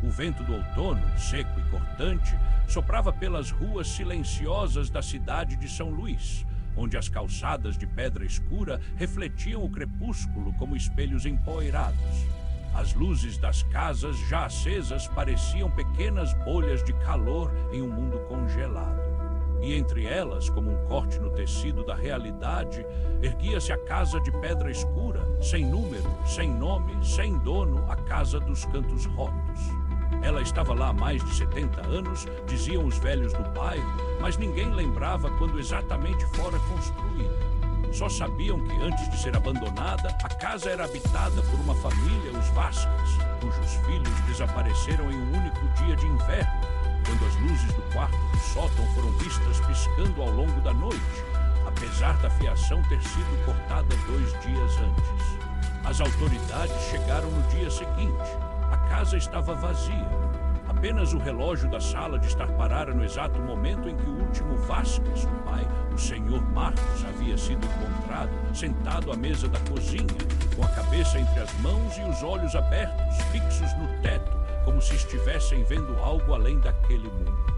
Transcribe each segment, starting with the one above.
O vento do outono, seco e cortante, soprava pelas ruas silenciosas da cidade de São Luís, onde as calçadas de pedra escura refletiam o crepúsculo como espelhos empoeirados. As luzes das casas já acesas pareciam pequenas bolhas de calor em um mundo congelado. E entre elas, como um corte no tecido da realidade, erguia-se a casa de pedra escura, sem número, sem nome, sem dono, a Casa dos Cantos Rotos. Ela estava lá há mais de 70 anos, diziam os velhos do bairro, mas ninguém lembrava quando exatamente fora construída. Só sabiam que antes de ser abandonada, a casa era habitada por uma família, os Vasques, cujos filhos desapareceram em um único dia de inverno, quando as luzes do quarto do sótão foram vistas piscando ao longo da noite, apesar da fiação ter sido cortada 2 dias antes. As autoridades chegaram no dia seguinte. A casa estava vazia. Apenas o relógio da sala de estar parara no exato momento em que o último Vasques, o pai, o senhor Marcos, havia sido encontrado, sentado à mesa da cozinha, com a cabeça entre as mãos e os olhos abertos, fixos no teto, como se estivessem vendo algo além daquele mundo.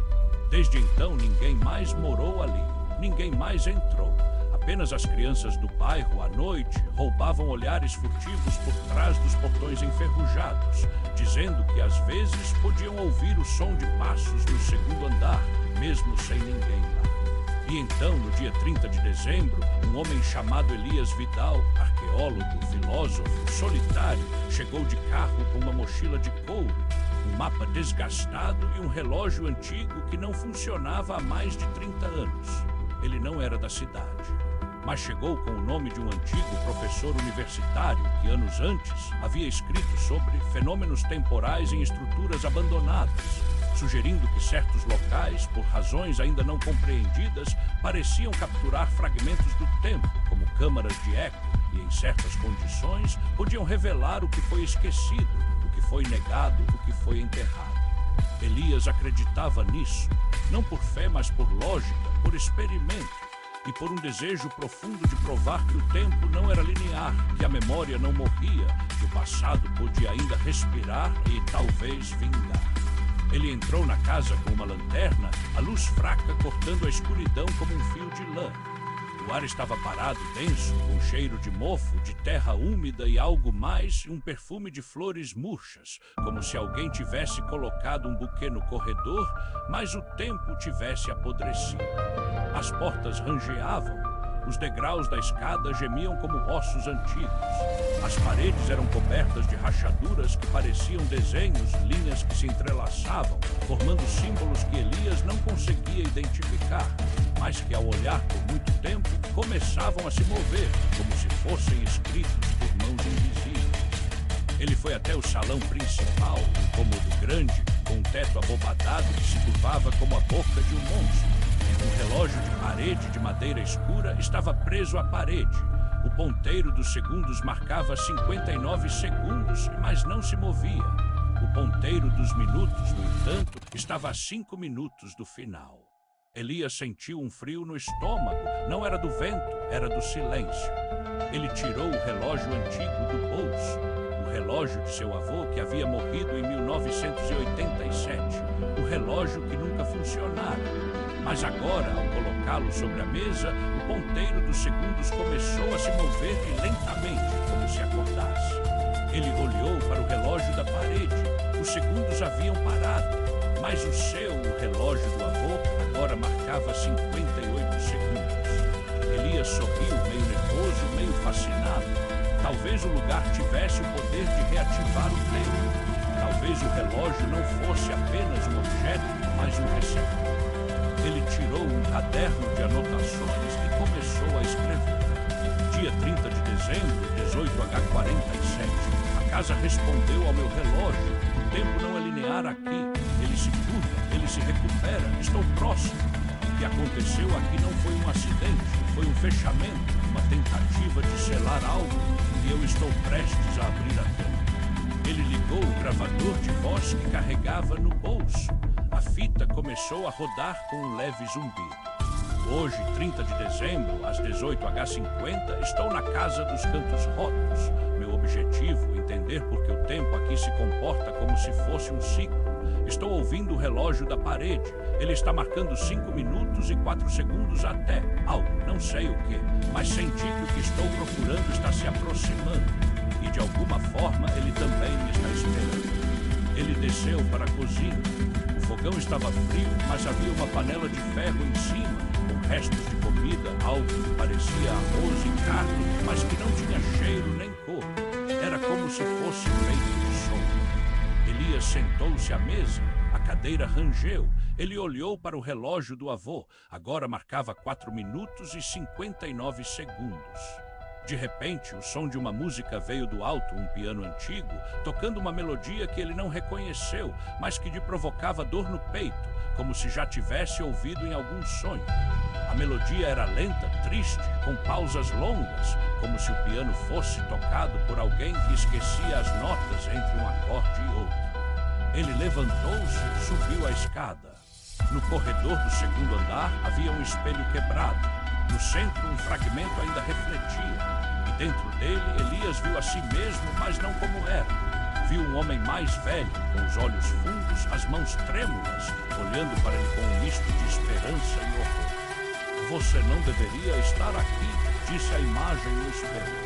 Desde então, ninguém mais morou ali, ninguém mais entrou. Apenas as crianças do bairro, à noite, roubavam olhares furtivos por trás dos portões enferrujados, dizendo que às vezes podiam ouvir o som de passos no segundo andar, mesmo sem ninguém lá. E então, no dia 30 de dezembro, um homem chamado Elias Vidal, arqueólogo, filósofo, solitário, chegou de carro com uma mochila de couro, um mapa desgastado e um relógio antigo que não funcionava há mais de 30 anos. Ele não era da cidade, mas chegou com o nome de um antigo professor universitário que, anos antes, havia escrito sobre fenômenos temporais em estruturas abandonadas, sugerindo que certos locais, por razões ainda não compreendidas, pareciam capturar fragmentos do tempo, como câmaras de eco, e, em certas condições, podiam revelar o que foi esquecido, o que foi negado, o que foi enterrado. Elias acreditava nisso, não por fé, mas por lógica, por experimento, e por um desejo profundo de provar que o tempo não era linear, que a memória não morria, que o passado podia ainda respirar e talvez vingar. Ele entrou na casa com uma lanterna, a luz fraca cortando a escuridão como um fio de lã. O ar estava parado, denso, com cheiro de mofo, de terra úmida e algo mais, um perfume de flores murchas, como se alguém tivesse colocado um buquê no corredor, mas o tempo tivesse apodrecido. As portas rangeavam, os degraus da escada gemiam como ossos antigos. As paredes eram cobertas de rachaduras que pareciam desenhos, linhas que se entrelaçavam, formando símbolos que Elias não conseguia identificar, mas que, ao olhar por muito tempo, começavam a se mover, como se fossem escritos por mãos invisíveis. Ele foi até o salão principal, um cômodo grande, com um teto abobadado que se curvava como a boca de um monstro. Um relógio de parede de madeira escura estava preso à parede. O ponteiro dos segundos marcava 59 segundos, mas não se movia. O ponteiro dos minutos, no entanto, estava a 5 minutos do final. Elias sentiu um frio no estômago. Não era do vento, era do silêncio. Ele tirou o relógio antigo do bolso. O relógio de seu avô, que havia morrido em 1987. O relógio que nunca funcionara. Mas agora, ao colocá-lo sobre a mesa, o ponteiro dos segundos começou a se mover lentamente, como se acordasse. Ele olhou para o relógio da parede. Os segundos haviam parado, mas o relógio do avô, agora marcava 58 segundos. Elias sorriu, meio nervoso, meio fascinado. Talvez o lugar tivesse o poder de reativar o tempo. Talvez o relógio não fosse apenas um objeto, mas um receptor. Ele tirou um caderno de anotações e começou a escrever. Dia 30 de dezembro, 18h47. A casa respondeu ao meu relógio. O tempo não é linear aqui. Ele se curva, ele se recupera. Estou próximo. O que aconteceu aqui não foi um acidente. Foi um fechamento, uma tentativa de selar algo. E eu estou prestes a abrir a tampa. Ele ligou o gravador de voz que carregava no bolso. A fita começou a rodar com um leve zumbido. Hoje, 30 de dezembro, às 18h50, estou na Casa dos Cantos Rotos. Meu objetivo entender por que o tempo aqui se comporta como se fosse um ciclo. Estou ouvindo o relógio da parede. Ele está marcando 5 minutos e 4 segundos até algo, não sei o que, mas senti que o que estou procurando está se aproximando. E de alguma forma ele também me está esperando. Ele desceu para a cozinha. O fogão estava frio, mas havia uma panela de ferro em cima, com restos de comida, algo que parecia arroz e carne, mas que não tinha cheiro nem cor. Era como se fosse feito de som. Elias sentou-se à mesa. A cadeira rangeu. Ele olhou para o relógio do avô. Agora marcava 4 minutos e 59 segundos. De repente, o som de uma música veio do alto, um piano antigo, tocando uma melodia que ele não reconheceu, mas que lhe provocava dor no peito, como se já tivesse ouvido em algum sonho. A melodia era lenta, triste, com pausas longas, como se o piano fosse tocado por alguém que esquecia as notas entre um acorde e outro. Ele levantou-se, subiu a escada. No corredor do segundo andar havia um espelho quebrado. No centro, um fragmento ainda refletia. E dentro dele, Elias viu a si mesmo, mas não como era. Viu um homem mais velho, com os olhos fundos, as mãos trêmulas, olhando para ele com um misto de esperança e horror. Você não deveria estar aqui, disse a imagem no espelho.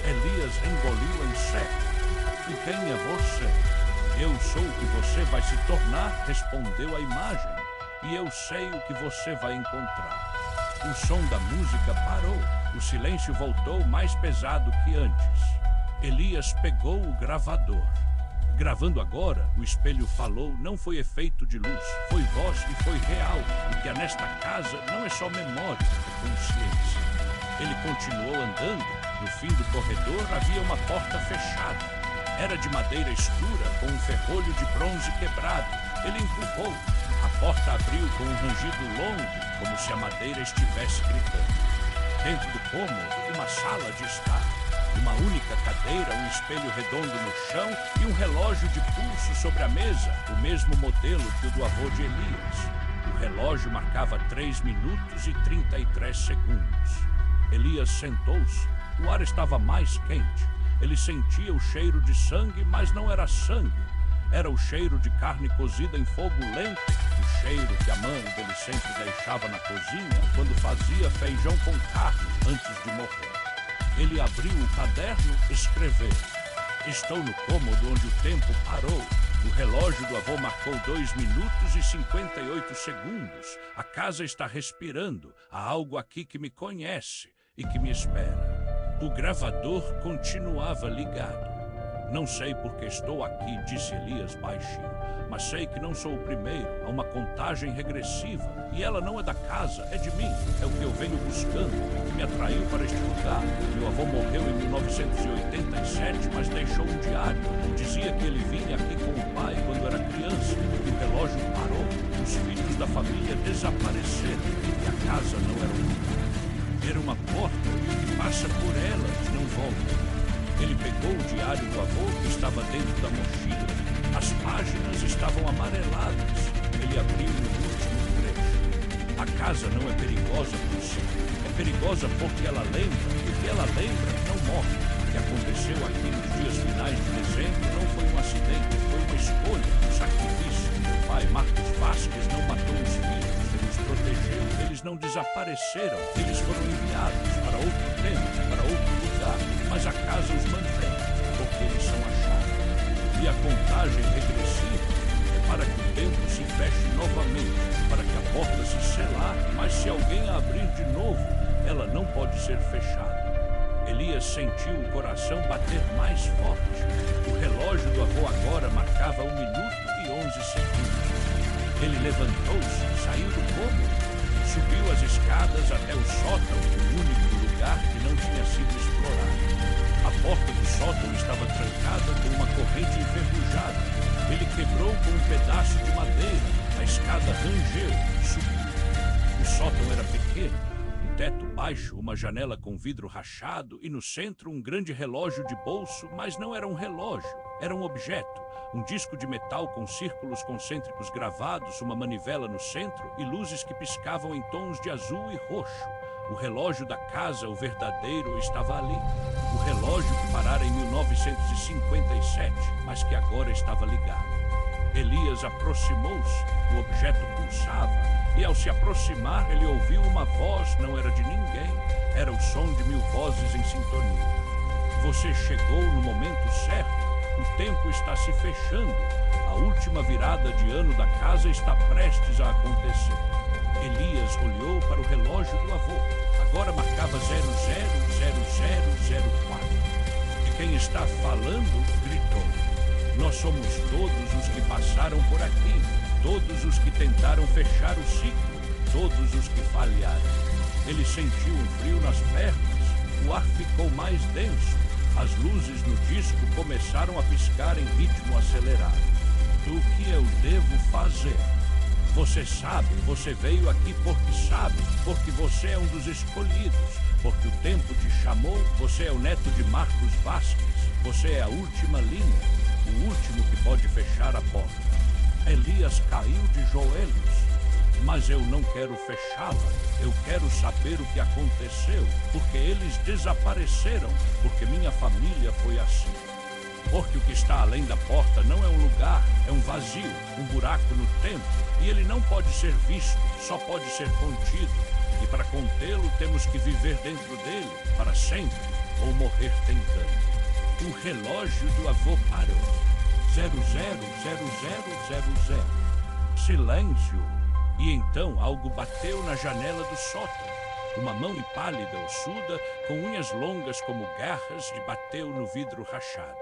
Elias engoliu em seco. E quem é você? Eu sou o que você vai se tornar, respondeu a imagem. E eu sei o que você vai encontrar. O som da música parou. O silêncio voltou mais pesado que antes. Elias pegou o gravador. Gravando agora, o espelho falou, não foi efeito de luz, foi voz e foi real. O que há nesta casa não é só memória, é consciência. Ele continuou andando. No fim do corredor havia uma porta fechada. Era de madeira escura, com um ferrolho de bronze quebrado. Ele empurrou. A porta abriu com um rangido longo, como se a madeira estivesse gritando. Dentro do cômodo, uma sala de estar. Uma única cadeira, um espelho redondo no chão e um relógio de pulso sobre a mesa, o mesmo modelo que o do avô de Elias. O relógio marcava 3 minutos e 33 segundos. Elias sentou-se. O ar estava mais quente. Ele sentia o cheiro de sangue, mas não era sangue. Era o cheiro de carne cozida em fogo lento, o cheiro que a mãe dele sempre deixava na cozinha quando fazia feijão com carne antes de morrer. Ele abriu o caderno e escreveu. Estou no cômodo onde o tempo parou. O relógio do avô marcou 2 minutos e 58 segundos. A casa está respirando. Há algo aqui que me conhece e que me espera. O gravador continuava ligado. Não sei por que estou aqui, disse Elias baixinho, mas sei que não sou o primeiro. Há uma contagem regressiva e ela não é da casa, é de mim. É o que eu venho buscando, o que me atraiu para este lugar. Meu avô morreu em 1987, mas deixou um diário. Dizia que ele vinha aqui com o pai quando era criança e o relógio parou. Os filhos da família desapareceram e a casa não era um lugar. Era uma porta que passa por ela e não volta. Ele pegou o diário do avô que estava dentro da mochila. As páginas estavam amareladas. Ele abriu o último trecho. A casa não é perigosa por si. É perigosa porque ela lembra. E o que ela lembra não morre. O que aconteceu aqui nos dias finais de dezembro não foi um acidente, foi uma escolha, um sacrifício. Meu pai, Marcos Vasquez, não matou os filhos. Ele os protegeu. Eles não desapareceram. Eles foram enviados para outro tempo, para outro lugar. Mas a casa os mantém, porque eles são a chave. E a contagem regressiva é para que o tempo se feche novamente, para que a porta se selar, mas se alguém a abrir de novo, ela não pode ser fechada. Elias sentiu o coração bater mais forte. O relógio do avô agora marcava 1 minuto e 11 segundos. Ele levantou-se, saiu do cômodo, subiu as escadas até o sótão, o único lugar que não tinha sido explorado. A porta do sótão estava trancada com uma corrente enferrujada. Ele quebrou com um pedaço de madeira. A escada rangeu, subiu. O sótão era pequeno. Um teto baixo, uma janela com vidro rachado e no centro um grande relógio de bolso, mas não era um relógio, era um objeto. Um disco de metal com círculos concêntricos gravados, uma manivela no centro e luzes que piscavam em tons de azul e roxo. O relógio da casa, o verdadeiro, estava ali. O relógio que parara em 1957, mas que agora estava ligado. Elias aproximou-se, o objeto pulsava, e ao se aproximar ele ouviu uma voz, não era de ninguém, era o som de 1000 vozes em sintonia. Você chegou no momento certo, o tempo está se fechando, a última virada de ano da casa está prestes a acontecer. Elias olhou para o relógio do avô, agora marcava 000004. E quem está falando gritou: nós somos todos os que passaram por aqui, todos os que tentaram fechar o ciclo, todos os que falharam. Ele sentiu um frio nas pernas, o ar ficou mais denso, as luzes no disco começaram a piscar em ritmo acelerado. O que eu devo fazer? Você sabe, você veio aqui porque sabe, porque você é um dos escolhidos, porque o tempo te chamou, você é o neto de Marcos Vasques, você é a última linha, o último que pode fechar a porta. Elias caiu de joelhos. Mas eu não quero fechá-la, eu quero saber o que aconteceu, porque eles desapareceram, porque minha família foi assim. Porque o que está além da porta não é um lugar, é um vazio, um buraco no tempo, e ele não pode ser visto, só pode ser contido. E para contê-lo temos que viver dentro dele, para sempre, ou morrer tentando. O relógio do avô parou. 000000. Silêncio. E então algo bateu na janela do sótão. Uma mão pálida, ossuda, com unhas longas como garras, lhe bateu no vidro rachado.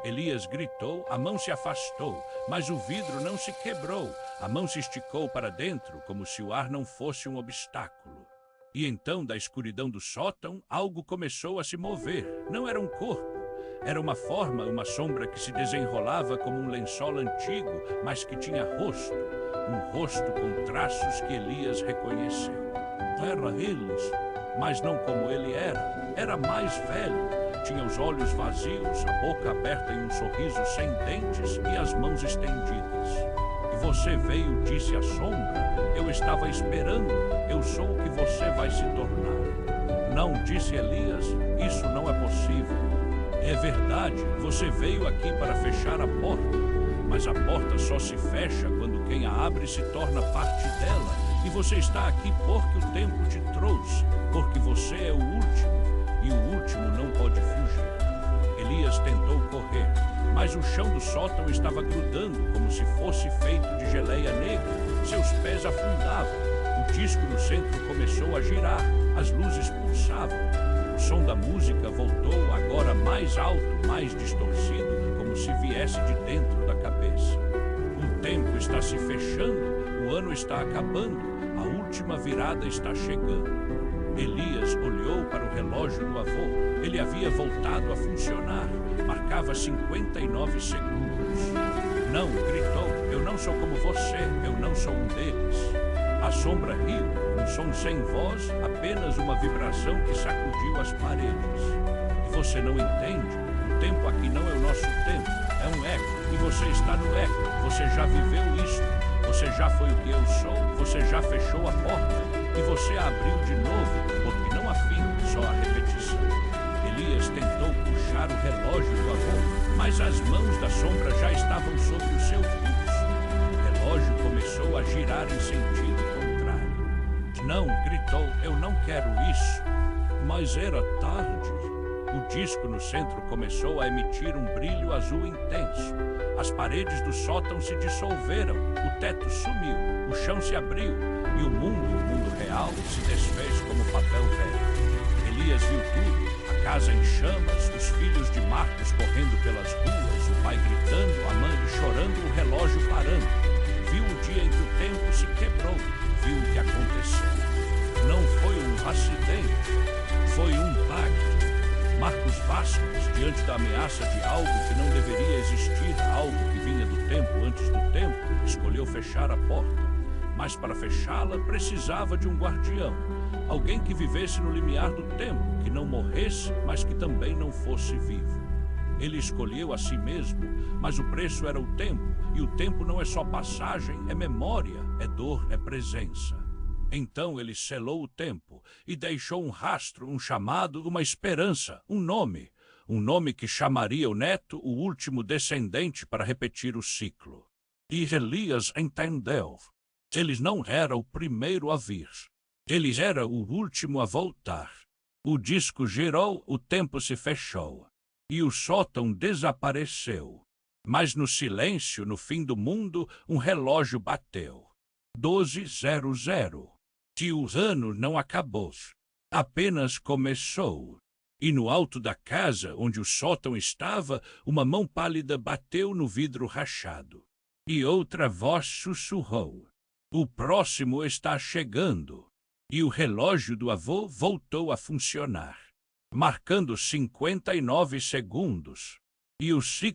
Elias gritou, a mão se afastou, mas o vidro não se quebrou. A mão se esticou para dentro, como se o ar não fosse um obstáculo. E então, da escuridão do sótão, algo começou a se mover. Não era um corpo. Era uma forma, uma sombra que se desenrolava como um lençol antigo, mas que tinha rosto. Um rosto com traços que Elias reconheceu. Era eles, mas não como ele era. Era mais velho. Tinha os olhos vazios, a boca aberta em um sorriso sem dentes e as mãos estendidas. E você veio, disse a sombra. Eu estava esperando. Eu sou o que você vai se tornar. Não, disse Elias, isso não é possível. É verdade, você veio aqui para fechar a porta. Mas a porta só se fecha quando quem a abre se torna parte dela. E você está aqui porque o tempo te trouxe, porque você é o último, e o último não pode fugir. Elias tentou correr, mas o chão do sótão estava grudando como se fosse feito de geleia negra. Seus pés afundavam. O disco no centro começou a girar, as luzes pulsavam. O som da música voltou agora mais alto, mais distorcido, como se viesse de dentro da cabeça. O tempo está se fechando, o ano está acabando, a última virada está chegando. Elias olhou para o relógio do avô. Ele havia voltado a funcionar. Marcava 59 segundos. Não, gritou, eu não sou como você, eu não sou um deles. A sombra riu, um som sem voz, apenas uma vibração que sacudiu as paredes. E você não entende? O tempo aqui não é o nosso tempo, é um eco, e você está no eco, você já viveu isso, você já foi o que eu sou, você já fechou a porta, e você a abriu de novo, porque não há fim, só a repetição. Elias tentou puxar o relógio do avô, mas as mãos da sombra já estavam sobre o seu pulso. O relógio começou a girar em sentido contrário. Não, gritou, eu não quero isso. Mas era tarde. O disco no centro começou a emitir um brilho azul intenso. As paredes do sótão se dissolveram, o teto sumiu, o chão se abriu e o mundo real, se desfez como papel velho. Elias viu tudo, a casa em chamas, os filhos de Marcos correndo pelas ruas, o pai gritando, a mãe chorando, o relógio parando. Viu o dia em que o tempo se quebrou, viu o que aconteceu. Não foi um acidente, foi um pacto. Marcos Vasques, diante da ameaça de algo que não deveria existir, algo que vinha do tempo antes do tempo, escolheu fechar a porta. Mas para fechá-la precisava de um guardião, alguém que vivesse no limiar do tempo, que não morresse, mas que também não fosse vivo. Ele escolheu a si mesmo, mas o preço era o tempo, e o tempo não é só passagem, é memória, é dor, é presença. Então ele selou o tempo e deixou um rastro, um chamado, uma esperança, um nome que chamaria o neto o último descendente para repetir o ciclo. E Elias entendeu. Ele não era o primeiro a vir. Ele era o último a voltar. O disco girou, o tempo se fechou. E o sótão desapareceu. Mas no silêncio, no fim do mundo, um relógio bateu. 12:00. E o ano não acabou. Apenas começou. E no alto da casa, onde o sótão estava, uma mão pálida bateu no vidro rachado. E outra voz sussurrou: "O próximo está chegando." E o relógio do avô voltou a funcionar, marcando 59 segundos. E o ciclo